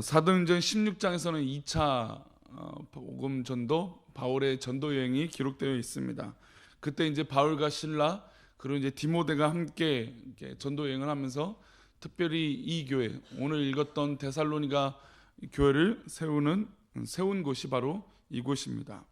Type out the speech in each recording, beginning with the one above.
사도행전 16장에서는 2차 복음 전도, 바울의 전도 여행이 기록되어 있습니다. 그때 이제 바울과 실라 그리고 이제 디모데가 함께 전도 여행을 하면서 특별히 이 교회, 오늘 읽었던 데살로니가 교회를 세운 곳이 바로 이곳입니다.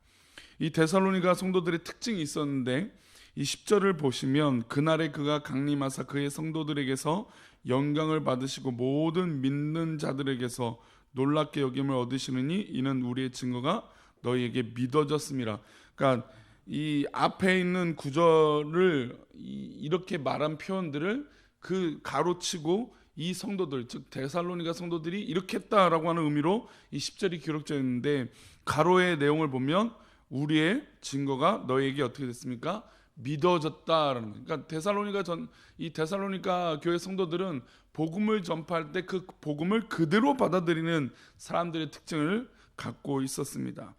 이 데살로니가 성도들의 특징이 있었는데, 이 10절을 보시면 그날에 그가 강림하사 그의 성도들에게서 영광을 받으시고 모든 믿는 자들에게서 놀랍게 여김을 얻으시느니 이는 우리의 증거가 너희에게 믿어졌음이라. 그러니까 이 앞에 있는 구절을 이렇게 말한 표현들을 그 가로치고 이 성도들, 즉 데살로니가 성도들이 이렇게 했다라고 하는 의미로 이 10절이 기록되어 있는데, 가로의 내용을 보면 우리의 증거가 너희에게 어떻게 됐습니까? 믿어졌다라는 거예요. 그러니까 이 데살로니가 교회 성도들은 복음을 전파할 때 그 복음을 그대로 받아들이는 사람들의 특징을 갖고 있었습니다.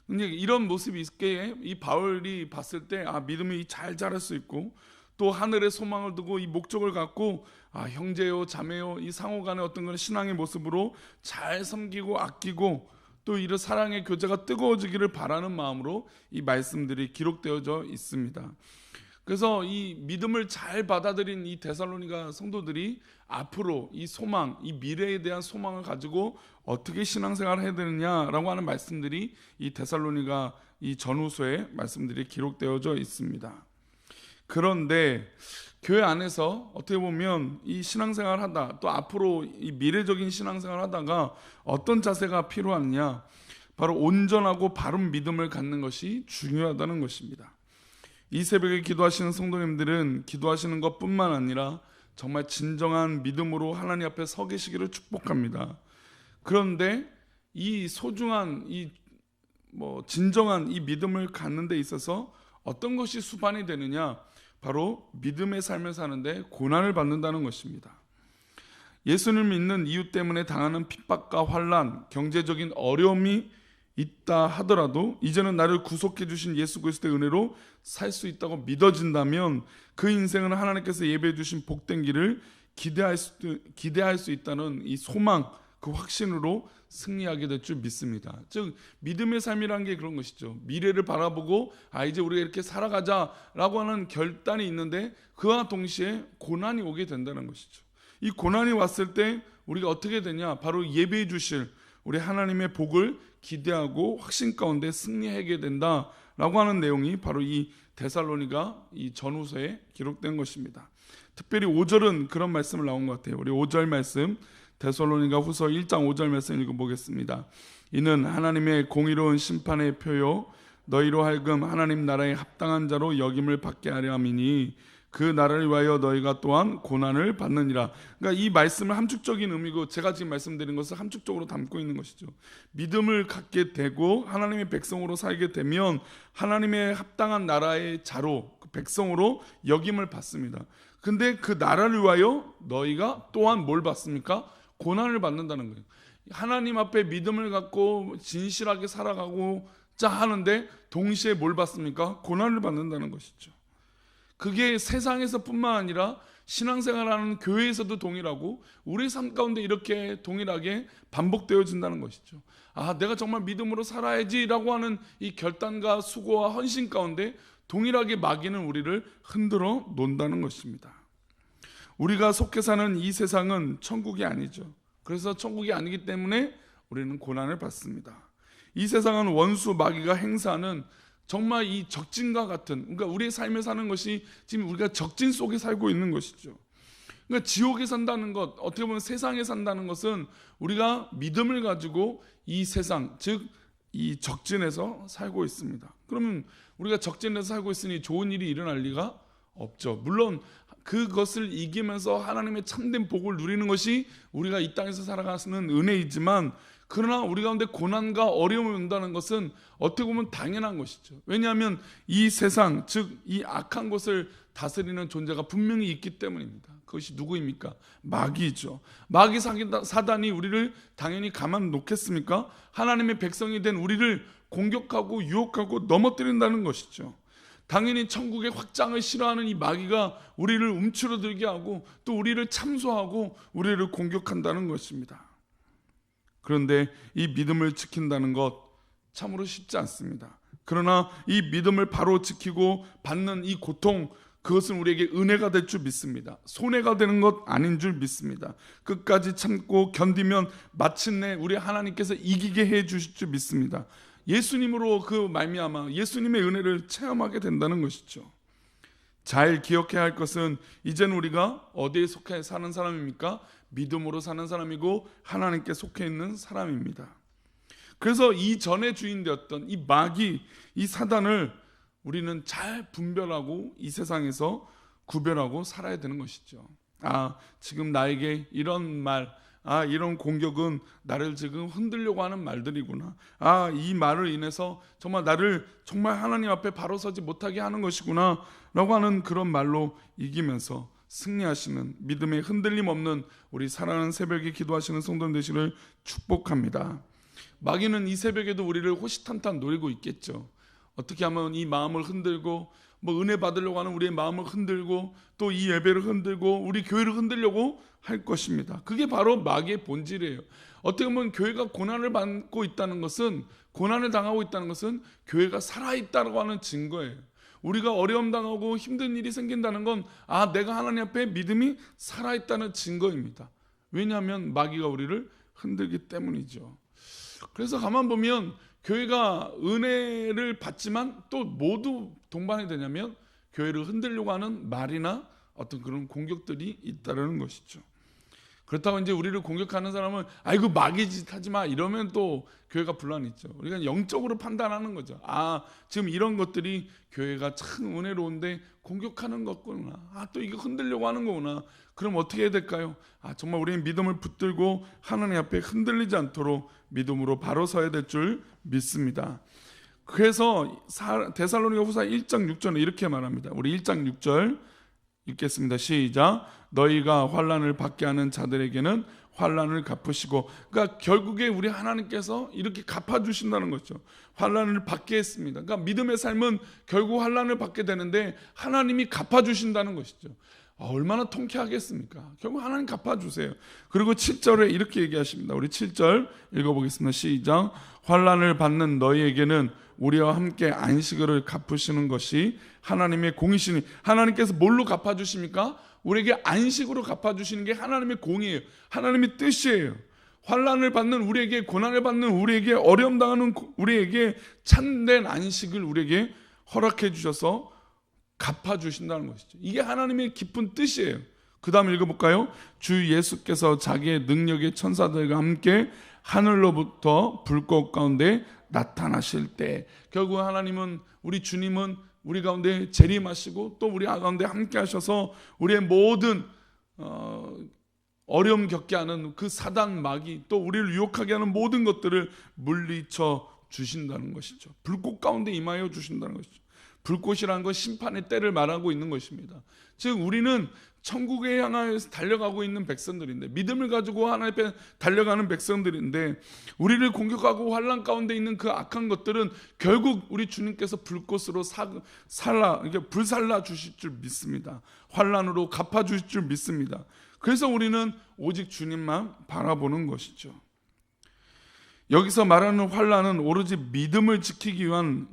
근데 이런 모습이 있게 이 바울이 봤을 때 믿음이 잘 자랄 수 있고, 또 하늘의 소망을 두고 이 목적을 갖고 형제요 자매요 이 상호 간의 어떤 그런 신앙의 모습으로 잘 섬기고 아끼고 또 이런 사랑의 교제가 뜨거워지기를 바라는 마음으로 이 말씀들이 기록되어져 있습니다. 그래서 이 믿음을 잘 받아들인 이 데살로니가 성도들이 앞으로 이 소망, 이 미래에 대한 소망을 가지고 어떻게 신앙생활을 해야 되느냐라고 하는 말씀들이 이 데살로니가 이 전후서에 말씀들이 기록되어져 있습니다. 그런데 교회 안에서 어떻게 보면 이 신앙생활 하다, 또 앞으로 이 미래적인 신앙생활 하다가 어떤 자세가 필요하느냐, 바로 온전하고 바른 믿음을 갖는 것이 중요하다는 것입니다. 이 새벽에 기도하시는 성도님들은 기도하시는 것뿐만 아니라 정말 진정한 믿음으로 하나님 앞에 서 계시기를 축복합니다. 그런데 이 소중한 진정한 이 믿음을 갖는 데 있어서 어떤 것이 수반이 되느냐, 바로 믿음의 삶을 사는데 고난을 받는다는 것입니다. 예수를 믿는 이유 때문에 당하는 핍박과 환난, 경제적인 어려움이 있다 하더라도 이제는 나를 구속해 주신 예수 그리스도의 은혜로 살 수 있다고 믿어진다면 그 인생은 하나님께서 예배해 주신 복된 길을 기대할 수 있다는 이 소망, 그 확신으로 승리하게 될 줄 믿습니다. 즉 믿음의 삶이라는 게 그런 것이죠. 미래를 바라보고 이제 우리가 이렇게 살아가자라고 하는 결단이 있는데 그와 동시에 고난이 오게 된다는 것이죠. 이 고난이 왔을 때 우리가 어떻게 되냐, 바로 예배해 주실 우리 하나님의 복을 기대하고 확신 가운데 승리하게 된다라고 하는 내용이 바로 이 데살로니가 이 전후서에 기록된 것입니다. 특별히 5절은 그런 말씀을 나온 것 같아요. 우리 5절 말씀, 데살로니가 후서 1장 5절 말씀 읽어보겠습니다. 이는 하나님의 공의로운 심판의 표요 너희로 하여금 하나님 나라에 합당한 자로 여김을 받게 하려 함이니 그 나라를 위하여 너희가 또한 고난을 받느니라. 그러니까 이 말씀을 함축적인 의미고 제가 지금 말씀드린 것을 함축적으로 담고 있는 것이죠. 믿음을 갖게 되고 하나님의 백성으로 살게 되면 하나님의 합당한 나라의 자로, 백성으로 여김을 받습니다. 근데 그 나라를 위하여 너희가 또한 뭘 받습니까? 고난을 받는다는 거예요. 하나님 앞에 믿음을 갖고 진실하게 살아가고자 하는데 동시에 뭘 받습니까? 고난을 받는다는 것이죠. 그게 세상에서 뿐만 아니라 신앙생활하는 교회에서도 동일하고 우리 삶 가운데 이렇게 동일하게 반복되어진다는 것이죠. 내가 정말 믿음으로 살아야지라고 하는 이 결단과 수고와 헌신 가운데 동일하게 마귀는 우리를 흔들어 놓는다는 것입니다. 우리가 속해 사는 이 세상은 천국이 아니죠. 그래서 천국이 아니기 때문에 우리는 고난을 받습니다. 이 세상은 원수 마귀가 행사하는 정말 이 적진과 같은, 그러니까 우리의 삶을 사는 것이 지금 우리가 적진 속에 살고 있는 것이죠. 그러니까 지옥에 산다는 것, 어떻게 보면 세상에 산다는 것은 우리가 믿음을 가지고 이 세상, 즉 이 적진에서 살고 있습니다. 그러면 우리가 적진에서 살고 있으니 좋은 일이 일어날 리가 없죠. 물론 그것을 이기면서 하나님의 참된 복을 누리는 것이 우리가 이 땅에서 살아가는 은혜이지만, 그러나 우리 가운데 고난과 어려움이 온다는 것은 어떻게 보면 당연한 것이죠. 왜냐하면 이 세상, 즉 이 악한 것을 다스리는 존재가 분명히 있기 때문입니다. 그것이 누구입니까? 마귀죠. 마귀 사단이 우리를 당연히 가만 놓겠습니까? 하나님의 백성이 된 우리를 공격하고 유혹하고 넘어뜨린다는 것이죠. 당연히 천국의 확장을 싫어하는 이 마귀가 우리를 움츠러들게 하고 또 우리를 참소하고 우리를 공격한다는 것입니다. 그런데 이 믿음을 지킨다는 것 참으로 쉽지 않습니다. 그러나 이 믿음을 바로 지키고 받는 이 고통, 그것은 우리에게 은혜가 될 줄 믿습니다. 손해가 되는 것 아닌 줄 믿습니다. 끝까지 참고 견디면 마침내 우리 하나님께서 이기게 해 주실 줄 믿습니다. 예수님으로 그 말미암아 예수님의 은혜를 체험하게 된다는 것이죠. 잘 기억해야 할 것은 이제는 우리가 어디에 속해 사는 사람입니까? 믿음으로 사는 사람이고 하나님께 속해 있는 사람입니다. 그래서 이전에 주인 되었던 이 마귀, 이 사단을 우리는 잘 분별하고 이 세상에서 구별하고 살아야 되는 것이죠. 지금 나에게 이런 말, 이런 공격은 나를 지금 흔들려고 하는 말들이구나. 이 말을 인해서 정말 나를 정말 하나님 앞에 바로 서지 못하게 하는 것이구나 라고 하는 그런 말로 이기면서 승리하시는 믿음의 흔들림 없는 우리 사랑하는 새벽에 기도하시는 성도님 되시기를 축복합니다. 마귀는 이 새벽에도 우리를 호시탐탐 노리고 있겠죠. 어떻게 하면 이 마음을 흔들고 은혜 받으려고 하는 우리의 마음을 흔들고 또 이 예배를 흔들고 우리 교회를 흔들려고 할 것입니다. 그게 바로 마귀의 본질이에요. 어떻게 보면 교회가 고난을 받고 있다는 것은, 고난을 당하고 있다는 것은 교회가 살아있다고 하는 증거예요. 우리가 어려움 당하고 힘든 일이 생긴다는 건 내가 하나님 앞에 믿음이 살아있다는 증거입니다. 왜냐하면 마귀가 우리를 흔들기 때문이죠. 그래서 가만 보면 교회가 은혜를 받지만 또 모두 동반이 되냐면 교회를 흔들려고 하는 말이나 어떤 그런 공격들이 있다는 것이죠. 그렇다고 이제 우리를 공격하는 사람은 아이고 마귀 짓 하지 마 이러면 또 교회가 분란이 있죠. 우리가 영적으로 판단하는 거죠. 지금 이런 것들이 교회가 참 은혜로운데 공격하는 것구나. 또 이거 흔들려고 하는 거구나. 그럼 어떻게 해야 될까요? 정말 우리는 믿음을 붙들고 하나님 앞에 흔들리지 않도록 믿음으로 바로 서야 될 줄 믿습니다. 그래서 데살로니가 후서 1장 6절에 이렇게 말합니다. 우리 1장 6절 읽겠습니다. 시작. 너희가 환난을 받게 하는 자들에게는 환난을 갚으시고, 그러니까 결국에 우리 하나님께서 이렇게 갚아주신다는 거죠. 환난을 받게 했습니다. 그러니까 믿음의 삶은 결국 환난을 받게 되는데 하나님이 갚아주신다는 것이죠. 얼마나 통쾌하겠습니까? 결국 하나님 갚아주세요. 그리고 7절에 이렇게 얘기하십니다. 우리 7절 읽어보겠습니다. 시작. 환난을 받는 너희에게는 우리와 함께 안식을 갚으시는 것이 하나님의 공이시니. 하나님께서 뭘로 갚아주십니까? 우리에게 안식으로 갚아주시는 게 하나님의 공이에요. 하나님의 뜻이에요. 환난을 받는 우리에게, 고난을 받는 우리에게, 어려움 당하는 우리에게 참된 안식을 우리에게 허락해 주셔서 갚아주신다는 것이죠. 이게 하나님의 깊은 뜻이에요. 그 다음 읽어볼까요? 주 예수께서 자기의 능력의 천사들과 함께 하늘로부터 불꽃 가운데 나타나실 때, 결국 하나님은, 우리 주님은 우리 가운데 재림하시고 또 우리 가운데 함께 하셔서 우리의 모든 어려움 겪게 하는 그 사단 마귀, 또 우리를 유혹하게 하는 모든 것들을 물리쳐 주신다는 것이죠. 불꽃 가운데 임하여 주신다는 것이죠. 불꽃이라는 건 심판의 때를 말하고 있는 것입니다. 즉 우리는 천국에 향하여서 달려가고 있는 백성들인데, 믿음을 가지고 하나님 앞에 달려가는 백성들인데, 우리를 공격하고 환난 가운데 있는 그 악한 것들은 결국 우리 주님께서 불꽃으로 불살라 주실 줄 믿습니다. 환난으로 갚아 주실 줄 믿습니다. 그래서 우리는 오직 주님만 바라보는 것이죠. 여기서 말하는 환난은 오로지 믿음을 지키기 위한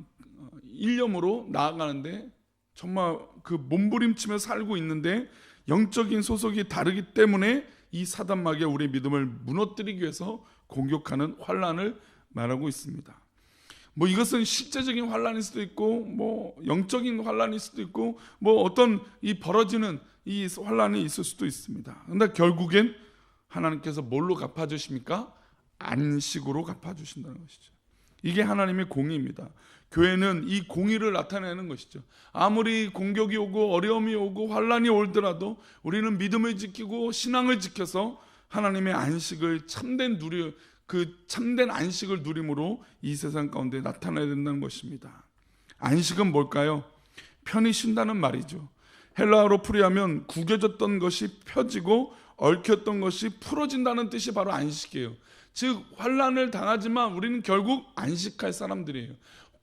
일념으로 나아가는데, 정말 그 몸부림치며 살고 있는데 영적인 소속이 다르기 때문에 이 사단 마귀가 우리의 믿음을 무너뜨리기 위해서 공격하는 환난을 말하고 있습니다. 이것은 실제적인 환난일 수도 있고, 영적인 환난일 수도 있고, 어떤 이 벌어지는 이 환난이 있을 수도 있습니다. 그런데 결국엔 하나님께서 뭘로 갚아주십니까? 안식으로 갚아주신다는 것이죠. 이게 하나님의 공의입니다. 교회는 이 공의를 나타내는 것이죠. 아무리 공격이 오고 어려움이 오고 환난이 오더라도 우리는 믿음을 지키고 신앙을 지켜서 하나님의 안식을 참된 안식을 누림으로 이 세상 가운데 나타나야 된다는 것입니다. 안식은 뭘까요? 편히 쉰다는 말이죠. 헬라어로 풀이하면 구겨졌던 것이 펴지고 얽혔던 것이 풀어진다는 뜻이 바로 안식이에요. 즉 환난을 당하지만 우리는 결국 안식할 사람들이에요.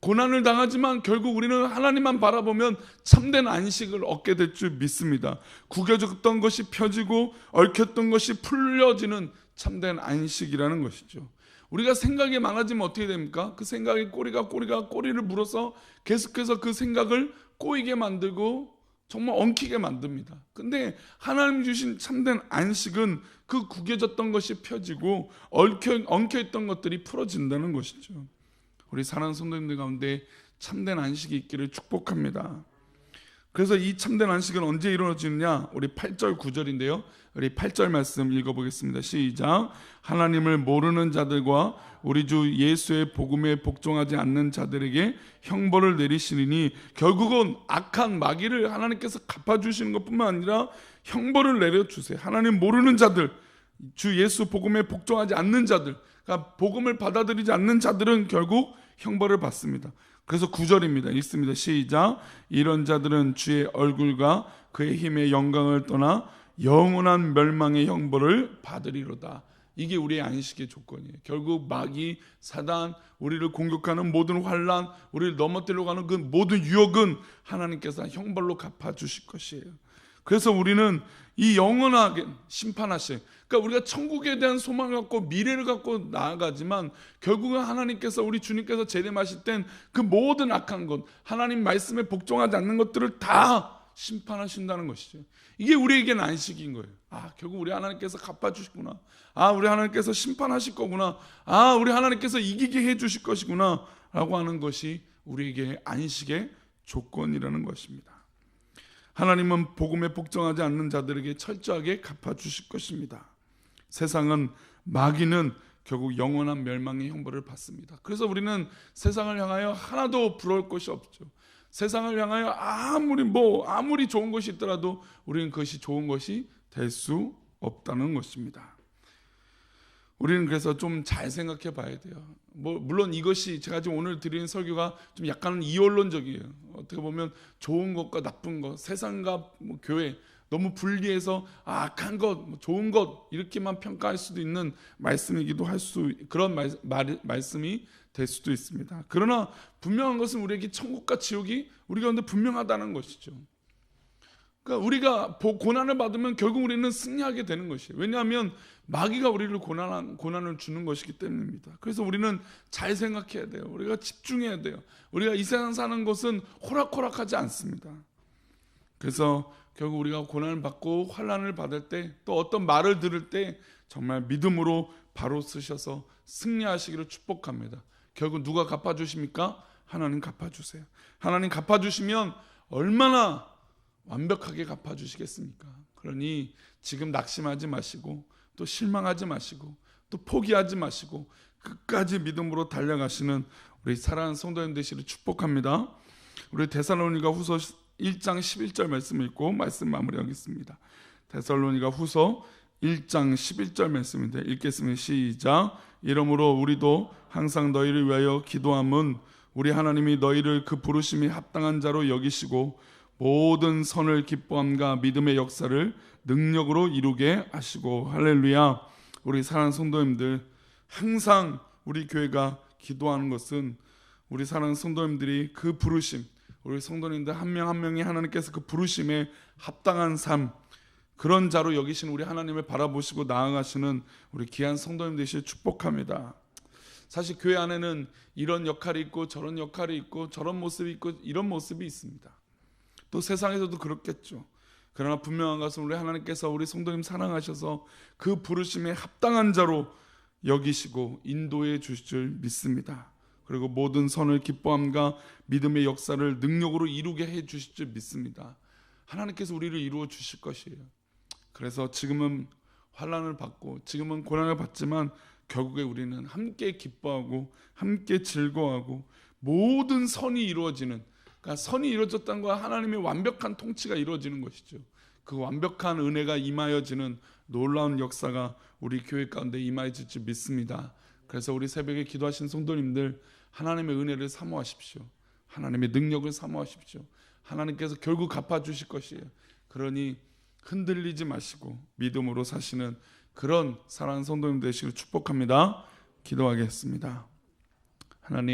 고난을 당하지만 결국 우리는 하나님만 바라보면 참된 안식을 얻게 될 줄 믿습니다. 구겨졌던 것이 펴지고 얽혔던 것이 풀려지는 참된 안식이라는 것이죠. 우리가 생각이 많아지면 어떻게 됩니까? 그 생각이 꼬리를 물어서 계속해서 그 생각을 꼬이게 만들고 정말 엉키게 만듭니다. 근데 하나님 주신 참된 안식은 그 구겨졌던 것이 펴지고 엉켜있던 것들이 풀어진다는 것이죠. 우리 사랑하는 성도님들 가운데 참된 안식이 있기를 축복합니다. 그래서 이 참된 안식은 언제 이루어지느냐? 우리 8절 9절인데요. 우리 8절 말씀 읽어보겠습니다. 시작. 하나님을 모르는 자들과 우리 주 예수의 복음에 복종하지 않는 자들에게 형벌을 내리시리니 결국은 악한 마귀를 하나님께서 갚아주시는 것뿐만 아니라 형벌을 내려주세요. 하나님 모르는 자들, 주 예수 복음에 복종하지 않는 자들, 그러니까 복음을 받아들이지 않는 자들은 결국 형벌을 받습니다. 그래서 9절입니다. 읽습니다. 시작. 이런 자들은 주의 얼굴과 그의 힘의 영광을 떠나 영원한 멸망의 형벌을 받으리로다. 이게 우리의 안식의 조건이에요. 결국 마귀, 사단, 우리를 공격하는 모든 환난, 우리를 넘어뜨리려고 하는 그 모든 유혹은 하나님께서 형벌로 갚아주실 것이에요. 그래서 우리는 이 영원하게 심판하실, 그러니까 우리가 천국에 대한 소망을 갖고 미래를 갖고 나아가지만 결국은 하나님께서, 우리 주님께서 재림하실 땐 그 모든 악한 것, 하나님 말씀에 복종하지 않는 것들을 다 심판하신다는 것이죠. 이게 우리에게는 안식인 거예요. 결국 우리 하나님께서 갚아주시구나. 우리 하나님께서 심판하실 거구나. 우리 하나님께서 이기게 해주실 것이구나 라고 하는 것이 우리에게 안식의 조건이라는 것입니다. 하나님은 복음에 복종하지 않는 자들에게 철저하게 갚아주실 것입니다. 세상은, 마귀는 결국 영원한 멸망의 형벌을 받습니다. 그래서 우리는 세상을 향하여 하나도 부러울 것이 없죠. 세상을 향하여 아무리 좋은 것이 있더라도 우리는 그것이 좋은 것이 될 수 없다는 것입니다. 우리는 그래서 좀 잘 생각해 봐야 돼요. 물론 이것이, 제가 지금 오늘 드리는 설교가 좀 약간은 이원론적이에요. 어떻게 보면 좋은 것과 나쁜 것, 세상과 교회 너무 분리해서 악한 것, 좋은 것 이렇게만 평가할 수도 있는 말씀이기도 그런 말씀이 될 수도 있습니다. 그러나 분명한 것은 우리에게 천국과 지옥이 우리 가운데 분명하다는 것이죠. 그러니까 우리가 고난을 받으면 결국 우리는 승리하게 되는 것이에요. 왜냐하면 마귀가 우리를 고난을 주는 것이기 때문입니다. 그래서 우리는 잘 생각해야 돼요. 우리가 집중해야 돼요. 우리가 이 세상 사는 것은 호락호락하지 않습니다. 그래서 결국 우리가 고난을 받고 환난을 받을 때, 또 어떤 말을 들을 때 정말 믿음으로 바로 쓰셔서 승리하시기를 축복합니다. 결국 누가 갚아주십니까? 하나님 갚아주세요. 하나님 갚아주시면 얼마나 완벽하게 갚아주시겠습니까? 그러니 지금 낙심하지 마시고, 또 실망하지 마시고, 또 포기하지 마시고 끝까지 믿음으로 달려가시는 우리 사랑하는 성도님 되시기를 축복합니다. 우리 데살로니가 후서 1장 11절 말씀 읽고 말씀 마무리하겠습니다. 데살로니가 후서 1장 11절 말씀인데 읽겠습니다. 시작. 이러므로 우리도 항상 너희를 위하여 기도함은 우리 하나님이 너희를 그 부르심이 합당한 자로 여기시고 모든 선을 기뻐함과 믿음의 역사를 능력으로 이루게 하시고. 할렐루야. 우리 사랑하는 성도님들, 항상 우리 교회가 기도하는 것은 우리 사랑하는 성도님들이 그 부르심, 우리 성도님들 한 명 한 명이 하나님께서 그 부르심에 합당한 삶, 그런 자로 여기신 우리 하나님을 바라보시고 나아가시는 우리 귀한 성도님 되시길 축복합니다. 사실 교회 안에는 이런 역할이 있고 저런 역할이 있고 저런 모습이 있고 이런 모습이 있습니다. 또 세상에서도 그렇겠죠. 그러나 분명한 것은 우리 하나님께서 우리 성도님 사랑하셔서 그 부르심에 합당한 자로 여기시고 인도해 주실 줄 믿습니다. 그리고 모든 선을 기뻐함과 믿음의 역사를 능력으로 이루게 해 주실 줄 믿습니다. 하나님께서 우리를 이루어 주실 것이에요. 그래서 지금은 환난을 받고 지금은 고난을 받지만 결국에 우리는 함께 기뻐하고 함께 즐거워하고 모든 선이 이루어지는, 그러니까 선이 이루어졌다는 건 하나님의 완벽한 통치가 이루어지는 것이죠. 그 완벽한 은혜가 임하여지는 놀라운 역사가 우리 교회 가운데 임하여질 줄 믿습니다. 그래서 우리 새벽에 기도하신 성도님들, 하나님의 은혜를 사모하십시오. 하나님의 능력을 사모하십시오. 하나님께서 결국 갚아주실 것이에요. 그러니 흔들리지 마시고 믿음으로 사시는 그런 사랑하는 성도님 되시기를 축복합니다. 기도하겠습니다. 하나님,